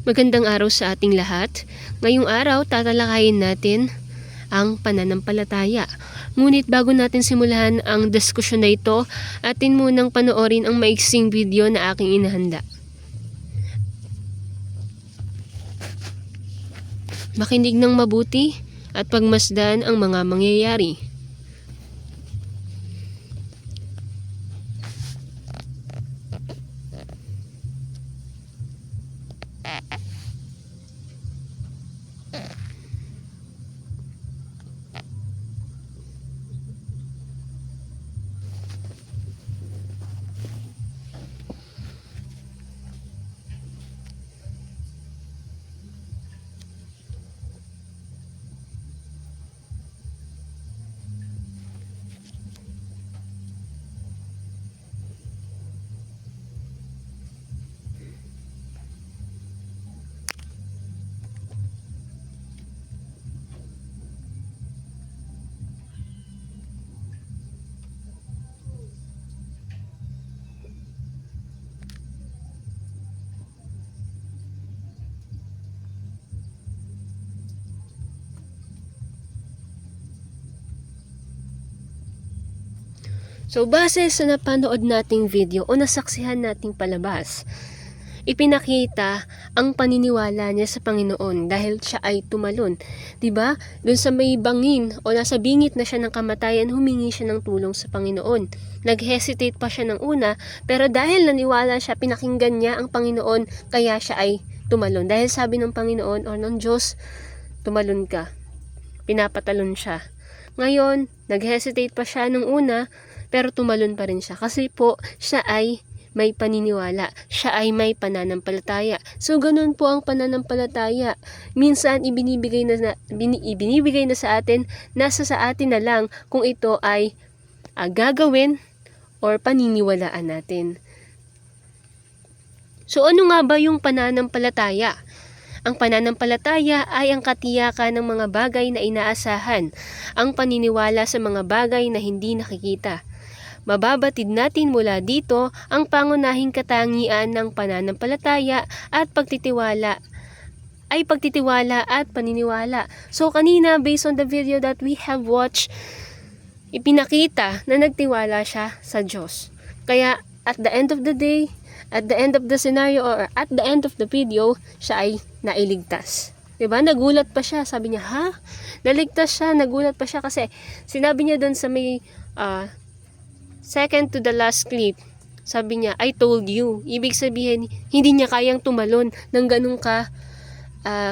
Magandang araw sa ating lahat. Ngayong araw, tatalakayin natin ang pananampalataya. Ngunit bago natin simulan ang diskusyon na ito, atin munang panoorin ang maiksing video na aking inahanda. Makinig ng mabuti at pagmasdan ang mga mangyayari. So, base sa napanood nating video o nasaksihan nating palabas, ipinakita ang paniniwala niya sa Panginoon dahil siya ay tumalon. Diba? Doon sa may bangin o nasa bingit na siya ng kamatayan, humingi siya ng tulong sa Panginoon. Nag-hesitate pa siya ng una, pero dahil naniwala siya, pinakinggan niya ang Panginoon, kaya siya ay tumalon. Dahil sabi ng Panginoon o ng Diyos, tumalon ka. Pinapatalon siya. Ngayon, nag-hesitate pa siya nung una, pero tumalon pa rin siya kasi po siya ay may paniniwala, siya ay may pananampalataya. So ganun po ang pananampalataya. Minsan ibinibigay na sa atin, nasa sa atin na lang kung ito ay gagawin or paniniwalaan natin. So ano nga ba yung pananampalataya? Ang pananampalataya ay ang katiyakan ng mga bagay na inaasahan, ang paniniwala sa mga bagay na hindi nakikita. Mababatid natin mula dito ang pangunahing katangian ng pananampalataya at pagtitiwala at paniniwala. So kanina, based on the video that we have watched, ipinakita na nagtiwala siya sa Diyos. Kaya at the end of the day, at the end of the scenario or at the end of the video, siya ay nailigtas. Diba? Nagulat pa siya. Sabi niya, ha? Naligtas siya. Nagulat pa siya kasi sinabi niya doon sa may second to the last clip, sabi niya, I told you. Ibig sabihin, hindi niya kayang tumalon ng ganun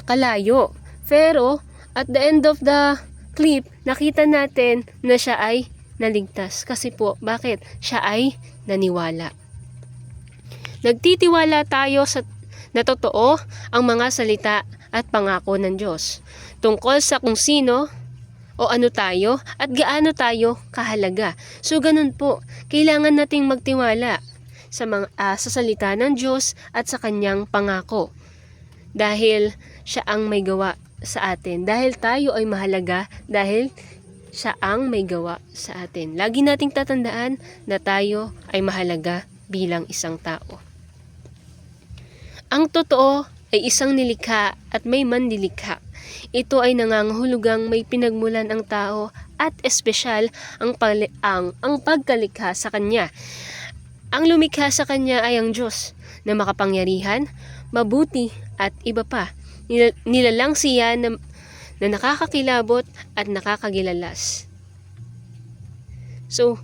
kalayo. Pero, at the end of the clip, nakita natin na siya ay naligtas. Kasi po, bakit? Siya ay naniwala. Nagtitiwala tayo na totoo ang mga salita at pangako ng Diyos tungkol sa kung sino o ano tayo at gaano tayo kahalaga. So ganun po, kailangan nating magtiwala sa salita ng Diyos at sa kanyang pangako. Dahil siya ang may gawa sa atin. Dahil tayo ay mahalaga, dahil siya ang may gawa sa atin. Lagi nating tatandaan na tayo ay mahalaga bilang isang tao. Ang totoo ay isang nilikha at may manlilikha. Ito ay nangangahulugang may pinagmulan ang tao at espesyal ang pagkalikha sa kanya. Ang lumikha sa kanya ay ang Diyos na makapangyarihan, mabuti at iba pa. Nilalang siya na nakakakilabot at nakakagilalas. So,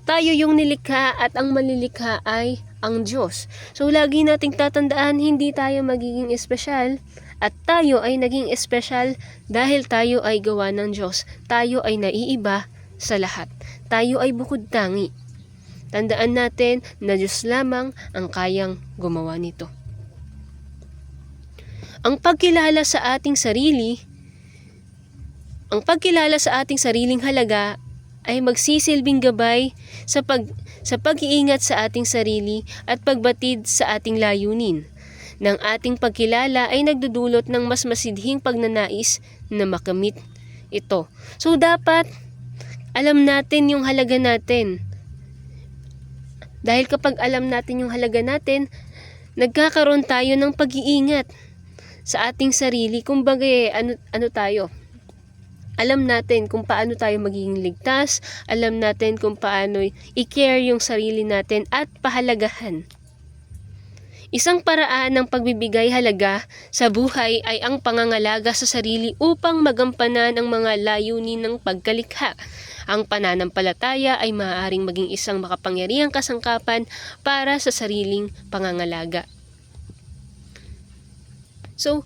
tayo yung nilikha at ang malilikha ay ang Diyos. So, lagi nating tatandaan, hindi tayo magiging espesyal at tayo ay naging espesyal dahil tayo ay gawa ng Diyos. Tayo ay naiiba sa lahat. Tayo ay bukod tangi. Tandaan natin na Diyos lamang ang kayang gumawa nito. Ang pagkilala sa ating sariling halaga ay magsisilbing gabay sa pag-iingat sa ating sarili at pagbatid sa ating layunin. Ng ating pagkilala ay nagdudulot ng mas masidhing pagnanais na makamit ito. So dapat alam natin yung halaga natin. Dahil kapag alam natin yung halaga natin, nagkakaroon tayo ng pag-iingat. sa ating sarili. Kumbaga, ano tayo? Alam natin kung paano tayo magiging ligtas, alam natin kung paano i-care yung sarili natin at pahalagahan. Isang paraan ng pagbibigay halaga sa buhay ay ang pangangalaga sa sarili upang magampanan ang mga layunin ng pagkalikha. Ang pananampalataya ay maaaring maging isang makapangyarihang kasangkapan para sa sariling pangangalaga. So,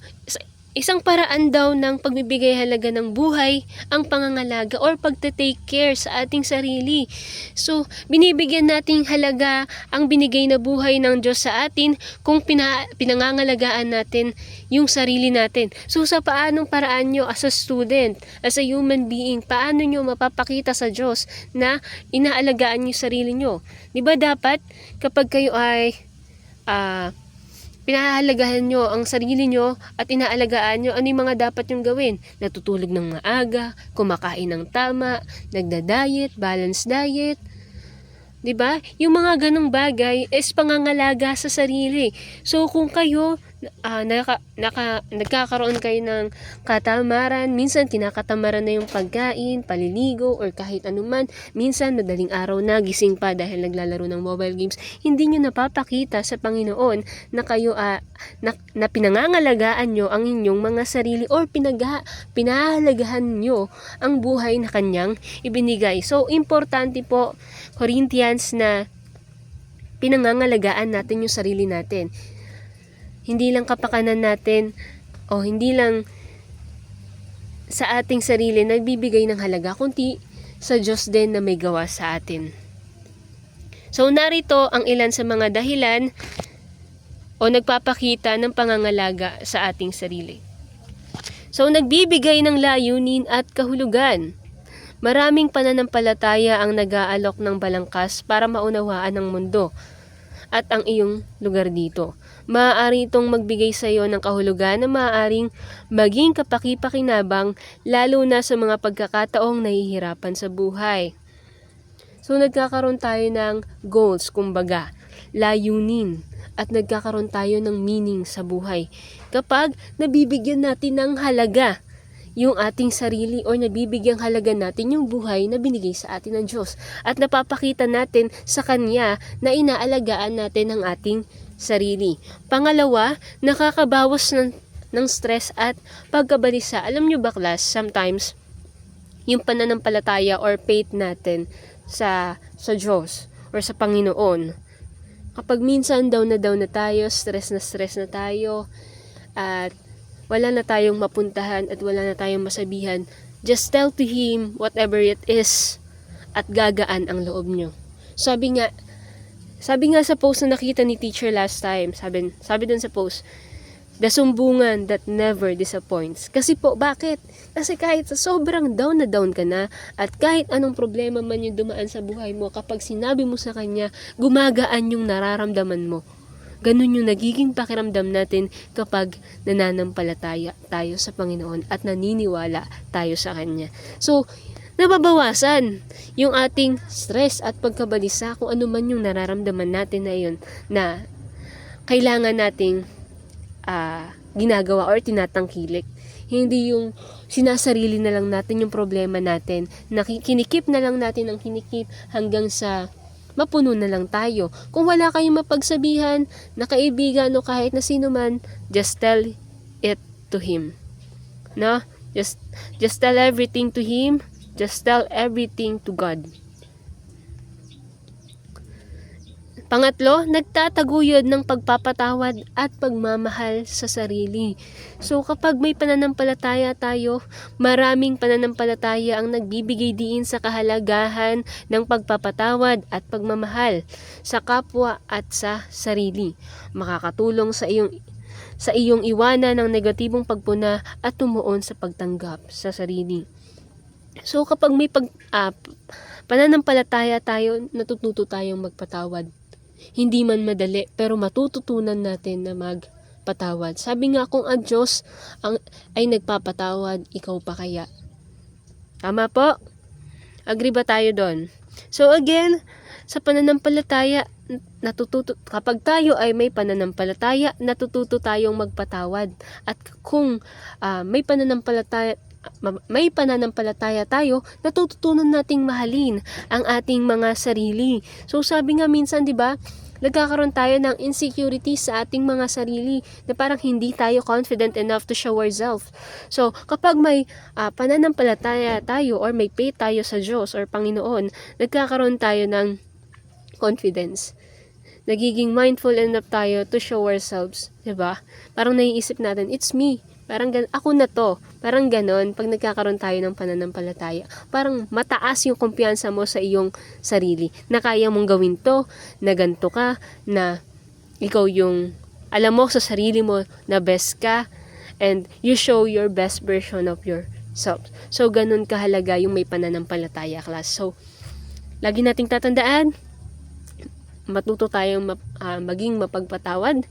isang paraan daw ng pagbibigay halaga ng buhay ang pangangalaga or pagte-take care sa ating sarili. So, binibigyan nating halaga ang binigay na buhay ng Diyos sa atin kung pinangangalagaan natin yung sarili natin. So, sa paanong paraan nyo as a student, as a human being, paano nyo mapapakita sa Diyos na inaalagaan nyo sarili nyo? Diba dapat kapag kayo ay pinahahalagahan nyo ang sarili nyo at inaalagaan nyo, ano yung mga dapat yung gawin? Natutulog ng maaga, kumakain ng tama, nagda-diet, balanced diet. Diba? Yung mga ganong bagay is pangangalaga sa sarili. So kung kayo nagkakaroon kayo ng katamaran, minsan kinakatamaran na yung pagkain, paliligo, or kahit anuman, minsan madaling araw na gising pa dahil naglalaro ng mobile games, hindi nyo napapakita sa Panginoon na kayo na pinangangalagaan nyo ang inyong mga sarili or pinahalagahan nyo ang buhay na kanyang ibinigay. So importante po, Corinthians, na pinangangalagaan natin yung sarili natin. Hindi lang kapakanan natin o hindi lang sa ating sarili nagbibigay ng halaga, kundi sa Diyos din na may gawa sa atin. So narito ang ilan sa mga dahilan o nagpapakita ng pangangalaga sa ating sarili. So nagbibigay ng layunin at kahulugan. Maraming pananampalataya ang nag-aalok ng balangkas para maunawaan ang mundo at ang iyong lugar dito. Maaari itong magbigay sa iyo ng kahulugan na maaaring maging kapaki-pakinabang lalo na sa mga pagkakataong nahihirapan sa buhay. So nagkakaroon tayo ng goals, kumbaga, layunin, at nagkakaroon tayo ng meaning sa buhay kapag nabibigyan natin ng halaga yung ating sarili o nabibigyang halaga natin yung buhay na binigay sa atin ng Diyos at napapakita natin sa Kanya na inaalagaan natin ang ating sarili. Pangalawa, nakakabawas ng stress at pagkabalisa. Alam nyo ba, class, sometimes yung pananampalataya or faith natin sa Diyos or sa Panginoon, kapag minsan down na tayo, stress na tayo, at wala na tayong mapuntahan at wala na tayong masabihan, just tell to Him whatever it is at gagaan ang loob nyo. Sabi nga sa post na nakita ni teacher last time, sabi dun sa post, the sumbungan that never disappoints. Kasi po, bakit? Kasi kahit sa sobrang down na down ka na at kahit anong problema man yung dumaan sa buhay mo, kapag sinabi mo sa Kanya, gumagaan yung nararamdaman mo. Ganun yung nagiging pakiramdam natin kapag nananampalataya tayo sa Panginoon at naniniwala tayo sa Kanya. So, nababawasan yung ating stress at pagkabalisa kung ano man yung nararamdaman natin na yun na kailangan nating ginagawa or tinatangkilik. Hindi yung sinasarili na lang natin yung problema natin, na kinikip na lang natin ang kinikip hanggang sa mapuno na lang tayo. Kung wala kayong mapagsabihan na kaibigan o kahit na sino man, just tell it to Him. No? Just tell everything to Him. Just tell everything to God. Pangatlo, nagtataguyod ng pagpapatawad at pagmamahal sa sarili. So kapag may pananampalataya tayo, maraming pananampalataya ang nagbibigay diin sa kahalagahan ng pagpapatawad at pagmamahal sa kapwa at sa sarili. Makakatulong sa iyong iwanan ng negatibong pagpuna at tumuon sa pagtanggap sa sarili. So kapag may pananampalataya tayo, natututo tayong magpatawad. Hindi man madali, pero matututunan natin na magpatawad. Sabi nga, kung ang Diyos ay nagpapatawad, ikaw pa kaya? Tama po? Agree ba tayo doon? So again, sa pananampalataya, kapag tayo ay may pananampalataya, natututo tayong magpatawad. At kung may pananampalataya tayo, natututunan nating mahalin ang ating mga sarili. So sabi nga minsan, 'di ba, nagkakaroon tayo ng insecurity sa ating mga sarili na parang hindi tayo confident enough to show ourselves. So, kapag may pananampalataya tayo or may faith tayo sa Diyos or Panginoon, nagkakaroon tayo ng confidence. Nagiging mindful enough tayo to show ourselves. Diba? Parang naiisip natin, it's me. Parang ako na to. Parang ganon, pag nagkakaroon tayo ng pananampalataya. Parang mataas yung kumpiyansa mo sa iyong sarili. Na kaya mong gawin to, na ganito ka, na ikaw yung alam mo sa sarili mo na best ka, and you show your best version of yourself. So, ganon kahalaga yung may pananampalataya, class. So, lagi nating tatandaan, matuto tayong maging mapagpatawad,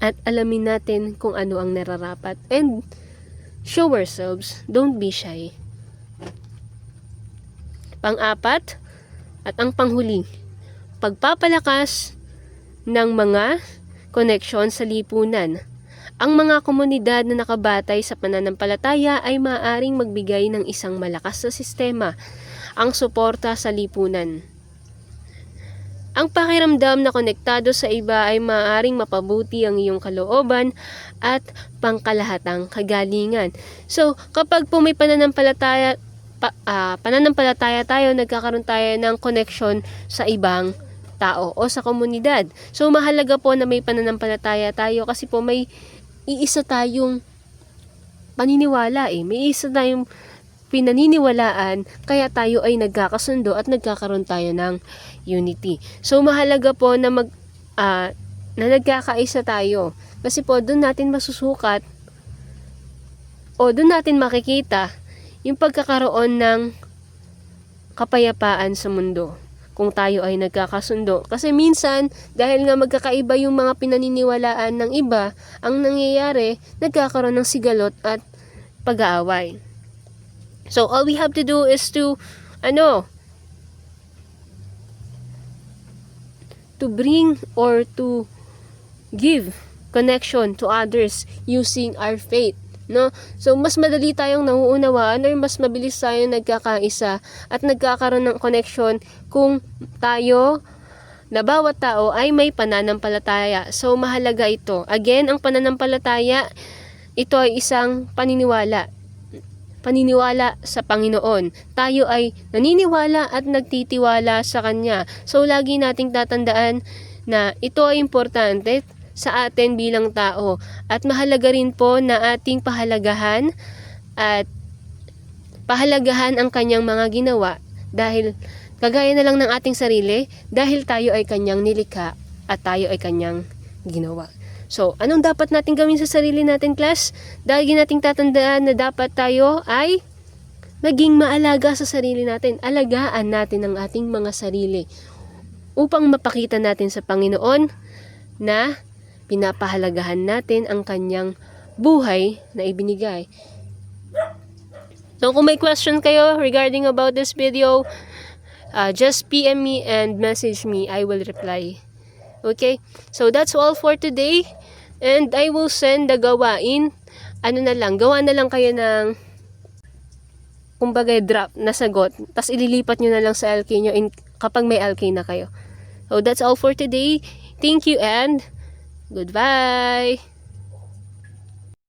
at alamin natin kung ano ang nararapat. And show ourselves. Don't be shy. Pang-apat, at ang panghuli, pagpapalakas ng mga connection sa lipunan. Ang mga komunidad na nakabatay sa pananampalataya ay maaaring magbigay ng isang malakas na sistema, ang suporta sa lipunan. Ang pakiramdam na konektado sa iba ay maaaring mapabuti ang iyong kalooban at pangkalahatang kagalingan. So, kapag po may pananampalataya tayo, nagkakaroon tayo ng connection sa ibang tao o sa komunidad. So, mahalaga po na may pananampalataya tayo kasi po may iisa tayong paniniwala May isa tayong pinaniniwalaan, kaya tayo ay nagkakasundo at nagkakaroon tayo ng unity. So, mahalaga po na na nagkakaisa tayo. Kasi po, doon natin masusukat o doon natin makikita yung pagkakaroon ng kapayapaan sa mundo. Kung tayo ay nagkakasundo. Kasi minsan, dahil nga magkakaiba yung mga pinaniniwalaan ng iba, ang nangyayari, nagkakaroon ng sigalot at pag-aaway. So, all we have to do is to bring or to give connection to others using our faith. No? So, mas madali tayong nauunawaan or mas mabilis tayong nagkakaisa at nagkakaroon ng connection kung tayo na bawat tao ay may pananampalataya. So, mahalaga ito. Again, ang pananampalataya, ito ay isang paniniwala sa Panginoon. Tayo ay naniniwala at nagtitiwala sa Kanya. So, lagi nating tatandaan na ito ay importante sa atin bilang tao. At mahalaga rin po na ating pahalagahan ang Kanyang mga ginawa dahil kagaya na lang ng ating sarili, dahil tayo ay Kanyang nilikha at tayo ay Kanyang ginawa. So, anong dapat natin gawin sa sarili natin, class? Lagi nating tatandaan na dapat tayo ay maging maalaga sa sarili natin. Alagaan natin ang ating mga sarili upang mapakita natin sa Panginoon na pinapahalagahan natin ang Kanyang buhay na ibinigay. So, kung may question kayo regarding about this video, just PM me and message me. I will reply. Okay? So, that's all for today. And I will send the gawain. Gawa na lang kayo ng kumbaga draft na sagot. Tapos ililipat nyo na lang sa LK nyo kapag may LK na kayo. So, that's all for today. Thank you and goodbye!